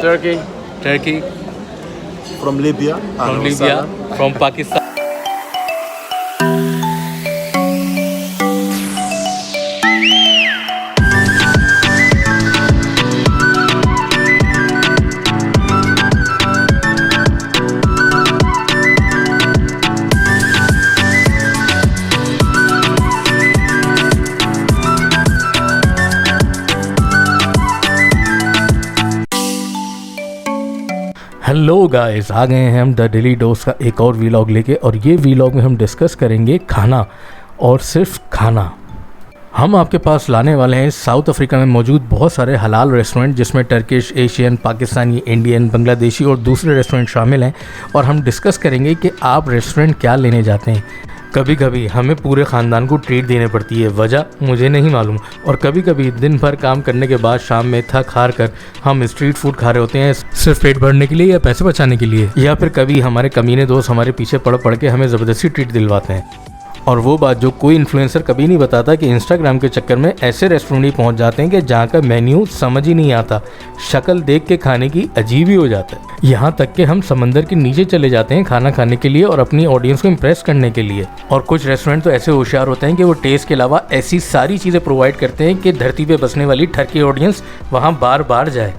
Turkey, From Libya. from Libya, from Pakistan. Hello guys, आ गए हैं हम द डेली डोज का एक और वीलॉग लेके। और ये वीलॉग में हम डिस्कस करेंगे खाना, और सिर्फ खाना। हम आपके पास लाने वाले हैं साउथ अफ्रीका में मौजूद बहुत सारे हलाल रेस्टोरेंट, जिसमें Turkish, Asian, Pakistani, Indian, Bangladeshi और दूसरे रेस्टोरेंट शामिल हैं। और हम डिस्कस करेंगे कि आप रेस्टोरेंट क्या लेने जाते हैं। कभी कभी हमें पूरे ख़ानदान को ट्रीट देनी पड़ती है, वजह मुझे नहीं मालूम। और कभी कभी दिन भर काम करने के बाद शाम में थक हार कर हम स्ट्रीट फूड खा रहे होते हैं, सिर्फ पेट भरने के लिए या पैसे बचाने के लिए। या फिर कभी हमारे कमीने दोस्त हमारे पीछे पड़ पड़ के हमें ज़बरदस्ती ट्रीट दिलवाते हैं। और वो बात जो कोई इन्फ्लुएंसर कभी नहीं बताता कि इंस्टाग्राम के चक्कर में ऐसे रेस्टोरेंट ही पहुंच जाते हैं कि जहाँ का मेन्यू समझ ही नहीं आता, शक्ल देख के खाने की अजीब ही हो जाता है। यहाँ तक कि हम समंदर के नीचे चले जाते हैं खाना खाने के लिए और अपनी ऑडियंस को इम्प्रेस करने के लिए। और कुछ रेस्टोरेंट तो ऐसे होशियार होते हैं कि वो टेस्ट के अलावा ऐसी सारी चीज़ें प्रोवाइड करते हैं कि धरती पर बसने वाली ठरकी ऑडियंस वहाँ बार बार जाए।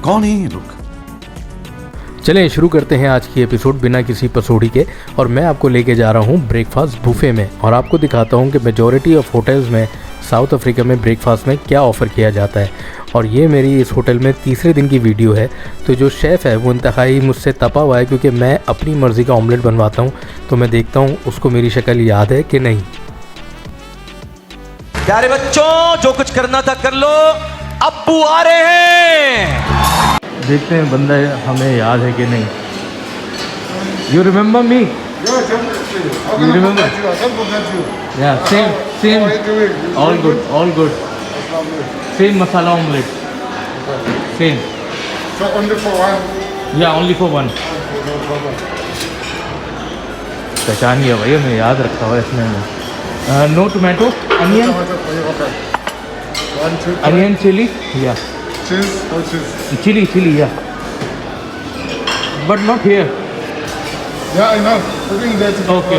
कौन है ये लोग? चलें शुरू करते हैं आज की एपिसोड बिना किसी पसौड़ी के। और मैं आपको लेके जा रहा हूँ ब्रेकफास्ट बुफे में, और आपको दिखाता हूँ कि मेजॉरिटी ऑफ होटल्स में साउथ अफ्रीका में ब्रेकफास्ट में क्या ऑफ़र किया जाता है। और ये मेरी इस होटल में तीसरे दिन की वीडियो है। तो जो शेफ़ है वो इंतहाई मुझसे तपा हुआ है, क्योंकि मैं अपनी मर्ज़ी का ऑमलेट बनवाता हूँ। तो मैं देखता हूँ उसको मेरी शक्ल याद है कि नहीं। प्यारे बच्चों, जो कुछ करना था कर लो, अब्बू आ रहे हैं। देखते हैं बंदा हमें याद है कि नहीं। You remember me? You remember? Yeah, same. All good. Same masala omelette. Same. So only for one? Yeah, only for one. पहचान गया भैया, मैं याद रखा हुआ इसमें। No tomato, onion. Okay. One, two, three. Onion, chili. Yeah. Cheese? No cheese. Chili, yeah. But not here. Yeah, I know. Putting that. Okay.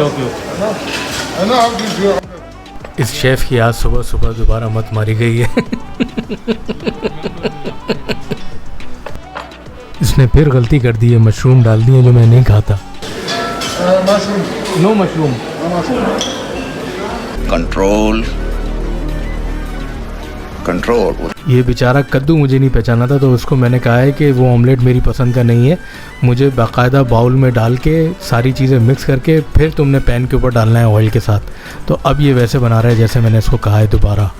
I know how to do it. इस chef की आज सुबह सुबह दोबारा मत मारी गई है। इसने फिर गलती कर दी है, मशरूम डाल दिए जो मैं नहीं खाता। Mushroom. No mushroom. No mushroom. Control. ये बेचारा कद्दू मुझे नहीं पहचाना था, तो उसको मैंने कहा है कि वो ऑमलेट मेरी पसंद का नहीं है, मुझे बाकायदा बाउल में डाल के सारी चीज़ें मिक्स करके फिर तुमने पैन के ऊपर डालना है ऑयल के साथ। तो अब ये वैसे बना रहा है जैसे मैंने इसको कहा है दोबारा।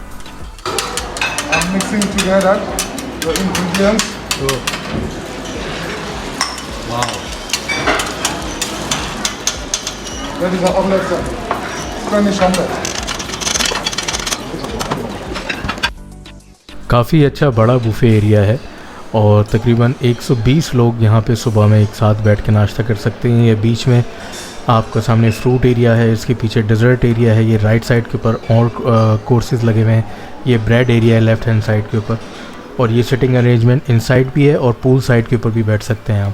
I'm mixing together the ingredients. वाह, That is the omelette, sir. Spanish omelette. काफ़ी अच्छा बड़ा बुफे एरिया है और तकरीबन 120 लोग यहाँ पे सुबह में एक साथ बैठ के नाश्ता कर सकते हैं। ये बीच में आपका सामने फ्रूट एरिया है, इसके पीछे डेजर्ट एरिया है, ये राइट साइड के ऊपर और कोर्सेज लगे हुए हैं, ये ब्रेड एरिया है लेफ़्ट हैंड साइड के ऊपर, और ये सिटिंग अरेंजमेंट इनसाइड भी है और पूल साइड के ऊपर भी बैठ सकते हैं आप।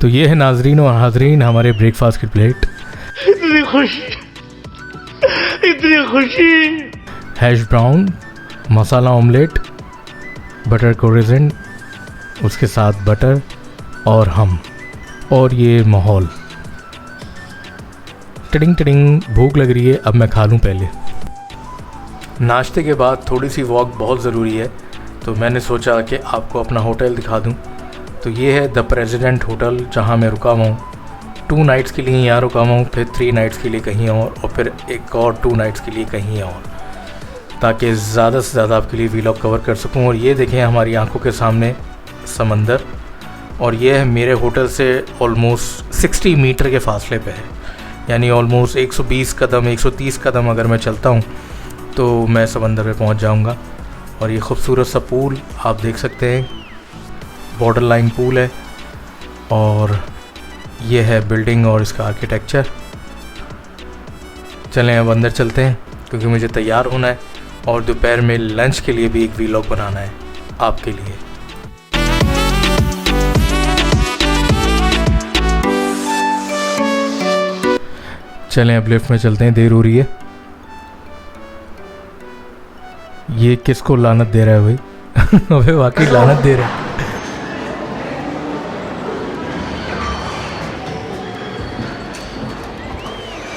तो ये है नाजरीन और हाजरीन हमारे ब्रेकफास्ट की प्लेट। इतनी खुशी। हैश ब्राउन, मसाला ऑमलेट, बटर कोरिजेंट, उसके साथ बटर और हम, और ये माहौल। टिडिंग टिडिंग, भूख लग रही है, अब मैं खा लूँ पहले। नाश्ते के बाद थोड़ी सी वॉक बहुत ज़रूरी है, तो मैंने सोचा कि आपको अपना होटल दिखा दूँ। तो ये है द प्रेसिडेंट होटल, जहाँ मैं रुका हुआ हूँ। 2 नाइट्स के लिए यहाँ रुका हुआ हूँ, फिर 3 नाइट्स के लिए कहीं और फिर एक और 2 नाइट्स के लिए कहीं और, ताकि ज़्यादा से ज़्यादा आपके लिए वीलॉग कवर कर सकूं। और ये देखें हमारी आंखों के सामने समंदर, और ये है मेरे होटल से ऑलमोस्ट 60 मीटर के फासले पे है, यानी ऑलमोस्ट 120 कदम 130 कदम अगर मैं चलता हूँ तो मैं समंदर पे पहुँच जाऊँगा। और ये खूबसूरत सा पूल आप देख सकते हैं, बॉर्डर लाइन पूल है, और ये है बिल्डिंग और इसका आर्किटेक्चर। चलें अब अंदर चलते हैं, क्योंकि मुझे तैयार होना है और दोपहर में लंच के लिए भी एक वीलॉग बनाना है आपके लिए। चलें अब लिफ्ट में चलते हैं, देर हो रही है। ये किसको लानत दे रहा है भाई? अबे वाकई लानत दे रहा है।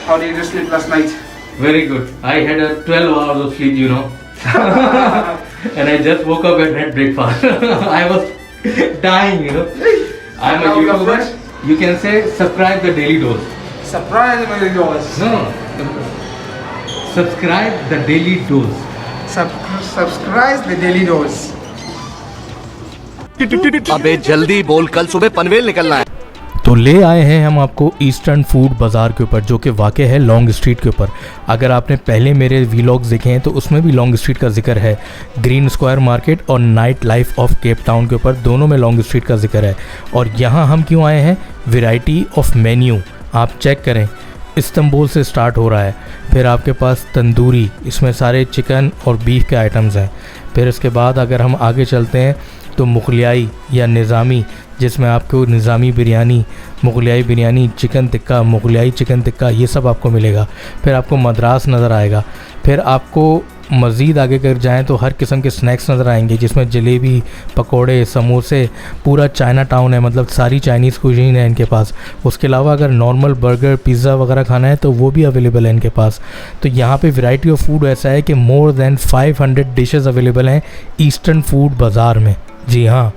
How did you sleep last night? Very good. I had a 12 hours of sleep, you know. And I just woke up and had breakfast. I was dying, you know. I'm a Now you are YouTuber. fresh? You can say subscribe the Daily Dose. Surprise me with yours. No. Subscribe the Daily Dose. Subscribe the Daily Dose. अबे जल्दी बोल, कल सुबह पनवेल निकलना है। तो ले आए हैं हम आपको ईस्टर्न फूड बाज़ार के ऊपर, जो कि वाक़ है लॉन्ग स्ट्रीट के ऊपर। अगर आपने पहले मेरे वीलॉग्स देखे हैं तो उसमें भी लॉन्ग स्ट्रीट का जिक्र है। ग्रीन स्क्वायर मार्केट और night life of Cape Town के ऊपर दोनों में लॉन्ग स्ट्रीट का जिक्र है। और यहाँ हम क्यों आए हैं? वैरायटी ऑफ मेन्यू आप चेक करें। इस्तांबुल से स्टार्ट हो रहा है, फिर आपके पास तंदूरी, इसमें सारे चिकन और बीफ के आइटम्स हैं। फिर इसके बाद अगर हम आगे चलते हैं तो मुगलियाई या निज़ामी, जिसमें आपको निज़ामी बिरयानी, मुगलियाई बिरयानी, चिकन टिक्का, मुगलियाई चिकन टिक्का, ये सब आपको मिलेगा। फिर आपको मद्रास नज़र आएगा। फिर आपको मज़ीद आगे कर जाएं तो हर किस्म के स्नैक्स नज़र आएंगे, जिसमें जलेबी, पकोड़े, समोसे, पूरा चाइना टाउन है, मतलब सारी चाइनीज़ कुजीन है इनके पास। उसके अलावा अगर नॉर्मल बर्गर, पिज़्ज़ा वगैरह खाना है तो वो भी अवेलेबल है इनके पास। तो यहाँ पे वैरायटी ऑफ फूड ऐसा है कि मोर देन 500 डिशेस अवेलेबल हैं ईस्टर्न फूड बाज़ार में। जी हाँ,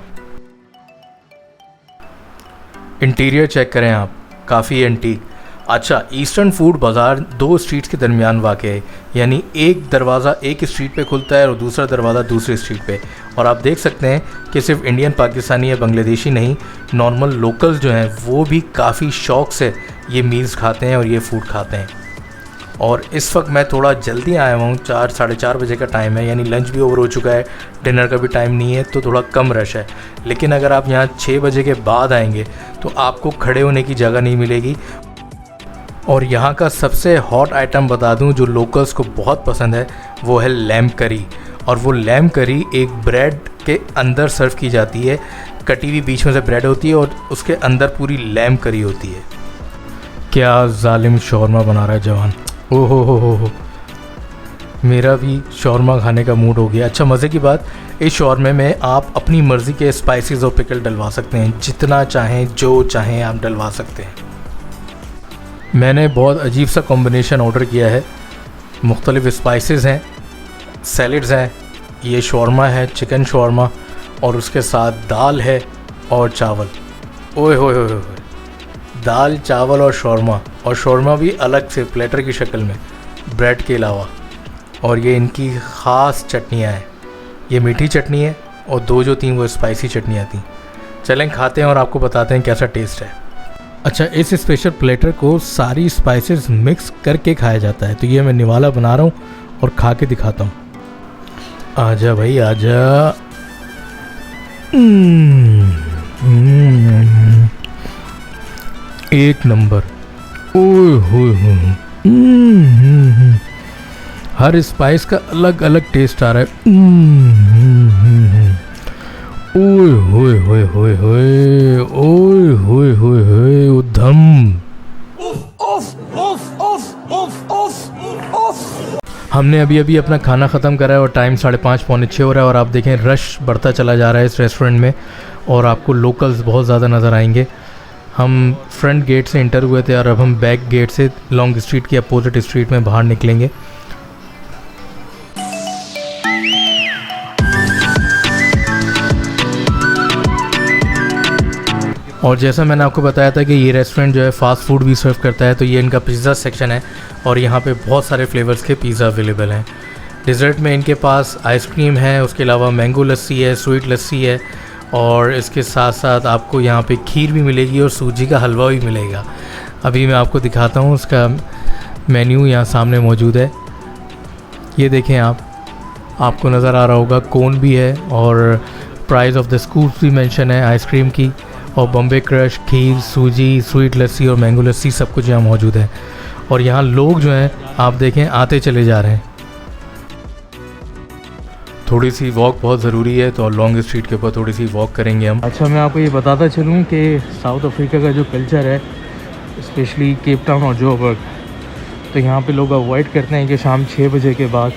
इंटीरियर चेक करें आप, काफ़ी एंटीक। अच्छा, ईस्टर्न फूड बाज़ार 2 स्ट्रीट्स के दरमियान वाक़ है, यानी एक दरवाज़ा एक स्ट्रीट पे खुलता है और दूसरा दरवाज़ा दूसरी स्ट्रीट पे। और आप देख सकते हैं कि सिर्फ इंडियन, पाकिस्तानी या बांग्लादेशी नहीं, नॉर्मल लोकल्स जो हैं वो भी काफ़ी शौक़ से ये मील्स खाते हैं और ये फूड खाते हैं। और इस वक्त मैं थोड़ा जल्दी आया हुआ हूँ, 4 साढ़े 4 बजे का टाइम है, यानी लंच भी ओवर हो चुका है, डिनर का भी टाइम नहीं है, तो थोड़ा कम रश है। लेकिन अगर आप यहाँ 6 बजे के बाद आएंगे तो आपको खड़े होने की जगह नहीं मिलेगी। और यहाँ का सबसे हॉट आइटम बता दूँ जो लोकल्स को बहुत पसंद है, वो है लैम्ब करी। और वो लैम्ब करी एक ब्रेड के अंदर सर्व की जाती है, कटी हुई बीच में से ब्रेड होती है और उसके अंदर पूरी लैम्ब करी होती है। क्या जालिम शौरमा बना रहा है जवान, ओहो हो, मेरा भी शौरमा खाने का मूड हो गया। अच्छा, मज़े की बात, इस शौरमे में आप अपनी मर्ज़ी के स्पाइसेस और पिकल डलवा सकते हैं, जितना चाहें जो चाहें आप डलवा सकते हैं। मैंने बहुत अजीब सा कॉम्बिनेशन ऑर्डर किया है, मुख्तलिफ़ स्पाइसेस हैं, सैलड्स हैं, ये शौरमा है चिकन शौरमा, और उसके साथ दाल है और चावल। ओए होए, दाल, चावल और शौरमा भी अलग से प्लेटर की शक्ल में, ब्रेड के अलावा। और ये इनकी ख़ास चटनियाँ हैं, ये मीठी चटनी है और 2 जो थी वो स्पाइसी चटनियाँ थी। चलें खाते हैं और आपको बताते हैं कैसा टेस्ट है। अच्छा, इस स्पेशल प्लेटर को सारी स्पाइसेस मिक्स करके खाया जाता है, तो ये मैं निवाला बना रहा हूँ और खा के दिखाता हूँ। आजा भाई आजा। एक नंबर। ओए होए, हर स्पाइस का अलग अलग टेस्ट आ रहा है। ओए होए होए होए होए, ओए होए होए होए, उधम। हमने अभी अभी अपना खाना ख़त्म करा है और टाइम 5:30 पौने 6 हो रहा है। और आप देखें रश बढ़ता चला जा रहा है इस रेस्टोरेंट में, और आपको लोकल्स बहुत ज़्यादा नज़र आएंगे। हम फ्रंट गेट से इंटर हुए थे और अब हम बैक गेट से लॉन्ग स्ट्रीट की अपोजिट स्ट्रीट में बाहर निकलेंगे। और जैसा मैंने आपको बताया था कि ये रेस्टोरेंट जो है फ़ास्ट फूड भी सर्व करता है, तो ये इनका पिज़्ज़ा सेक्शन है और यहाँ पे बहुत सारे फ्लेवर्स के पिज़्ज़ा अवेलेबल हैं। डिज़र्ट में इनके पास आइसक्रीम है, उसके अलावा मैंगो लस्सी है, स्वीट लस्सी है, और इसके साथ साथ आपको यहाँ पे खीर भी मिलेगी और सूजी का हलवा भी मिलेगा। अभी मैं आपको दिखाता हूँ, उसका मेन्यू यहाँ सामने मौजूद है। ये देखें आपको नज़र आ रहा होगा, कोन भी है और प्राइस ऑफ द स्कूप भी मेंशन है आइसक्रीम की, और बॉम्बे क्रश, खीर, सूजी, स्वीट लस्सी और मैंगो लस्सी सब कुछ यहाँ मौजूद है। और यहाँ लोग जो हैं आप देखें आते चले जा रहे हैं। थोड़ी सी वॉक बहुत ज़रूरी है, तो लॉन्ग स्ट्रीट के ऊपर थोड़ी सी वॉक करेंगे हम। अच्छा, मैं आपको ये बताता चलूँ कि साउथ अफ्रीका का जो कल्चर है, स्पेशली केप टाउन और जोबर्ग, तो यहाँ पे लोग अवॉइड करते हैं कि शाम 6 बजे के बाद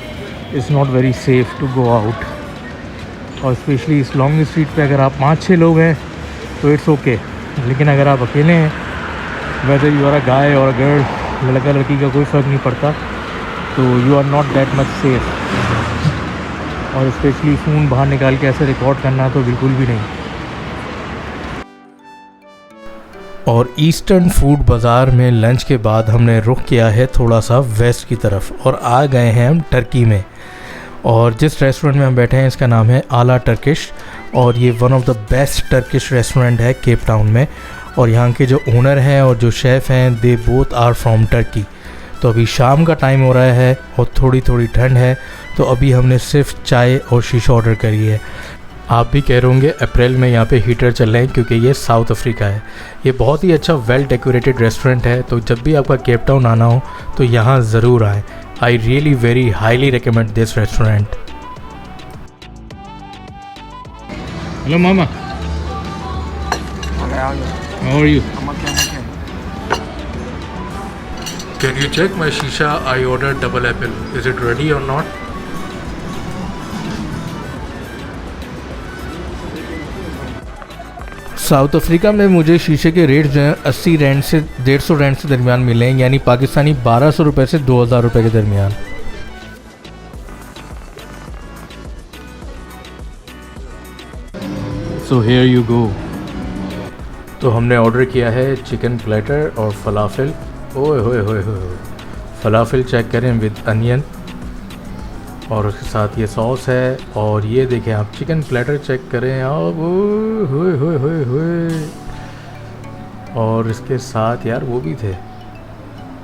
it's not very safe to go out. और स्पेशली इस लॉन्ग स्ट्रीट पे अगर आप 5-6 लोग हैं तो इट्स ओके, लेकिन अगर आप अकेले हैं, वेदर यू आर अ गाय और अ गर्ल, लड़का लड़की का कोई फ़र्क नहीं पड़ता, तो you are not that much safe. और स्पेशली फ़ोन बाहर निकाल के ऐसे रिकॉर्ड करना तो बिल्कुल भी नहीं। और ईस्टर्न फूड बाज़ार में लंच के बाद हमने रुख किया है थोड़ा सा वेस्ट की तरफ और आ गए हैं हम टर्की में। और जिस रेस्टोरेंट में हम बैठे हैं इसका नाम है आला टर्किश, और ये one of the best Turkish restaurant है केप टाउन में। और यहाँ के जो ओनर हैं और जो शेफ़ हैं, they both are from Turkey. तो अभी शाम का टाइम हो रहा है और थोड़ी थोड़ी ठंड है, तो अभी हमने सिर्फ चाय और शीशा ऑर्डर करी है। आप भी कह रहे होंगे अप्रैल में यहाँ पे हीटर चल रहे हैं, क्योंकि ये साउथ अफ्रीका है। ये बहुत ही अच्छा वेल डेकोरेटेड रेस्टोरेंट है, तो जब भी आपका केप टाउन आना हो तो यहाँ ज़रूर आएँ। I really very highly recommend this restaurant. Hello मामा, how are you? Can you check my shisha? I ordered double apple. Is it ready or not? South Africa में मुझे शीशे के रेट जो हैं 80 रैंड से 150 रैंड से दरमियान मिले हैं, यानी पाकिस्तानी 1200 रुपये से 2000 रुपये के दरमियान। So here you go. तो हमने ऑर्डर किया है चिकन प्लेटर और फलाफल। ओए होए होए होए, फलाफल चेक करें विद अनियन, और उसके साथ ये सॉस है। और ये देखें आप चिकन प्लेटर चेक करें आप, ओए होए होए होए होए। और इसके साथ यार वो भी थे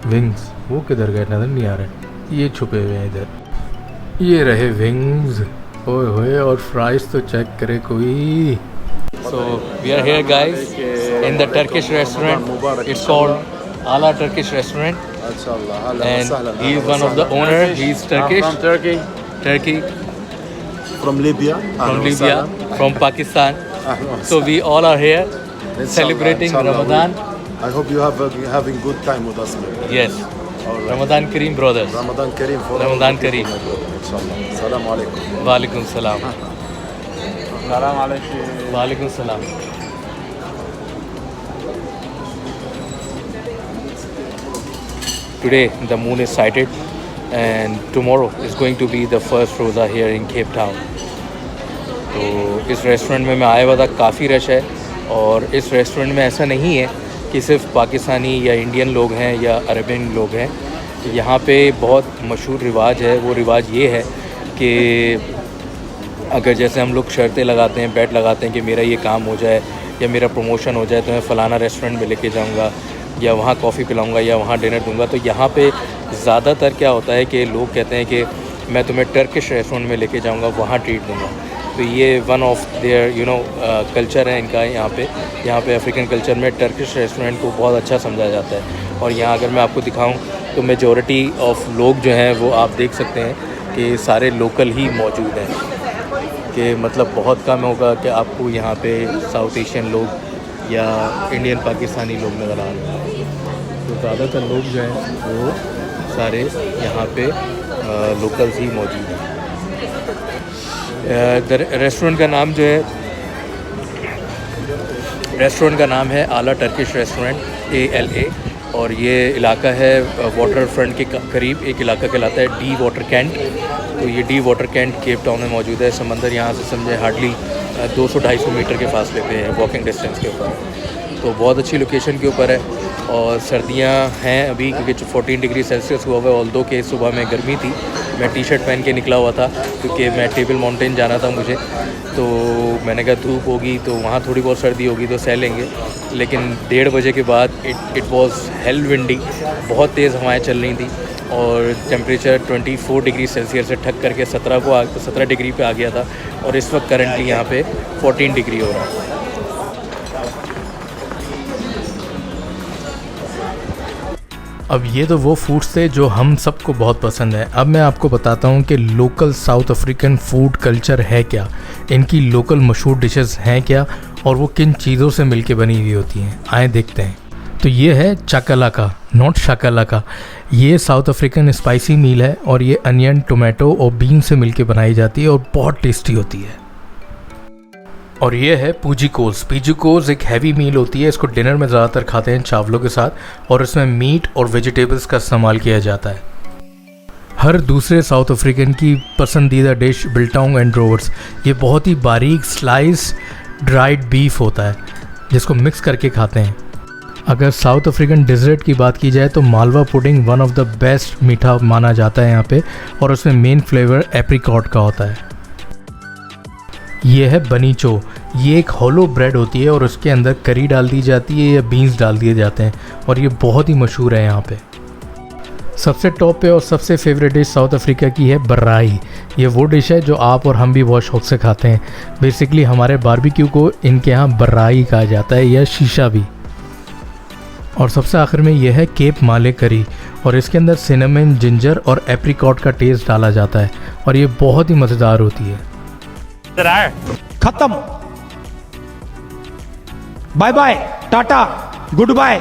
विंग्स, वो किधर गए नज़र नहीं आ रहे, ये छुपे हुए हैं इधर। ये रहे विंग्स, ओए होए। और फ्राइज तो चेक करे कोई। So we are here guys in the Turkish restaurant. It's called Ala Turkish Restaurant. And he is one of the owner. He is Turkish. I'm from Turkey. From Libya. From Libya. From Pakistan. So we all are here celebrating Ramadan. I hope you have having good time with us, man. Yes. Ramadan Kareem brothers. Ramadan Kareem for Ramadan Kareem. Inshallah. Salam alaikum. Walaikum salam. Salam alaikum. Walaikum salam. Today the moon is sighted and tomorrow is going to be the first roza here in Cape Town. तो इस restaurant में मैं आया हुआ था, काफ़ी rush है। और इस रेस्टोरेंट में ऐसा नहीं है कि सिर्फ पाकिस्तानी या इंडियन लोग हैं या अरबियन लोग हैं। यहाँ पे बहुत मशहूर रिवाज है। वो रिवाज ये है कि अगर जैसे हम लोग शर्तें लगाते हैं, बेट लगाते हैं कि मेरा ये काम हो जाए या मेरा प्रमोशन हो जाए तो मैं फ़लाना रेस्टोरेंट में लेके जाऊँगा या वहाँ कॉफ़ी पिलाऊँगा या वहाँ डिनर दूँगा। तो यहाँ पे ज़्यादातर क्या होता है कि लोग कहते हैं कि मैं तुम्हें टर्किश रेस्टोरेंट में लेके जाऊँगा, वहाँ ट्रीट दूँगा। तो ये वन ऑफ देयर कल्चर है इनका। यहाँ पे अफ्रीकन कल्चर में टर्किश रेस्टोरेंट को बहुत अच्छा समझा जाता है। और यहाँ अगर मैं आपको दिखाऊँ तो मेजॉरिटी ऑफ लोग जो हैं वो आप देख सकते हैं कि सारे लोकल ही मौजूद हैं। कि मतलब बहुत कम होगा कि आपको यहाँ पे साउथ एशियन लोग या इंडियन पाकिस्तानी लोग नज़र आ रहे हैं। तो ज़्यादातर लोग जो हैं वो सारे यहाँ पे लोकल्स ही मौजूद हैं। रेस्टोरेंट का नाम जो है, रेस्टोरेंट का नाम है आला टर्किश रेस्टोरेंट, ALA। और ये इलाका है वाटर फ्रंट के करीब एक इलाका कहलाता है डी वाटर कैंट। तो ये De Waterkant Cape Town में मौजूद है। समंदर यहाँ से समझे हार्डली 200-250 मीटर के फासले पे है, वॉकिंग डिस्टेंस के ऊपर। तो बहुत अच्छी लोकेशन के ऊपर है। और सर्दियाँ हैं अभी क्योंकि 14 डिग्री सेल्सियस हुआ हुआ है। ऑल्दो के सुबह में गर्मी थी, मैं टी-शर्ट पहन के निकला हुआ था क्योंकि मैं टेबल माउंटेन जाना था मुझे। तो मैंने कहा धूप होगी तो वहाँ थोड़ी बहुत सर्दी होगी तो सह लेंगे। लेकिन 1:30 बजे के बाद इट वाज हेल विंडी, बहुत तेज़ हवाएं चल रही थी और टेम्परेचर 24 डिग्री सेल्सियस से ठक करके 17 डिग्री पे आ गया था। और इस वक्त करंटली यहाँ पे 14 डिग्री हो रहा है। अब ये तो वो फूड्स थे जो हम सबको बहुत पसंद है। अब मैं आपको बताता हूँ कि local south African food culture है क्या, इनकी लोकल मशहूर डिशेस हैं क्या और वो किन चीज़ों से मिलके बनी हुई होती हैं। आए देखते हैं। तो ये है चाकालाका, नॉट शाकालाका। ये साउथ अफ्रीकन स्पाइसी मील है और ये अनियन, टोमेटो और बीन से मिलके बनाई जाती है और बहुत टेस्टी होती है। और ये है पूजीकोस। पूजीकोस एक हैवी मील होती है, इसको डिनर में ज़्यादातर खाते हैं चावलों के साथ और इसमें मीट और वेजिटेबल्स का इस्तेमाल किया जाता है। हर दूसरे साउथ अफ्रीकन की पसंदीदा डिश बिल्टोंग एंड रोवर्स। ये बहुत ही बारीक स्लाइस ड्राइड बीफ होता है जिसको मिक्स करके खाते हैं। अगर साउथ अफ्रीकन डिज़र्ट की बात की जाए तो Malwa pudding one of the best मीठा माना जाता है यहाँ पे और उसमें मेन फ्लेवर एप्रिकॉट का होता है। ये है बनीचो। ये एक हॉलो ब्रेड होती है और उसके अंदर करी डाल दी जाती है या बीन्स डाल दिए जाते हैं और ये बहुत ही मशहूर है यहाँ पे। सबसे टॉप पे और सबसे फेवरेट डिश साउथ अफ्रीका की है बर्राई। ये वो डिश है जो आप और हम भी बहुत शौक से खाते हैं। बेसिकली हमारे बारबेक्यू को इनके यहाँ बर्राई कहा जाता है या शीशा भी। और सबसे आखिर में यह है केप माले करी और इसके अंदर सिनेमन, जिंजर और एप्रिकॉट का टेस्ट डाला जाता है और ये बहुत ही मज़ेदार होती है। खत्म, bye bye, tata, good bye.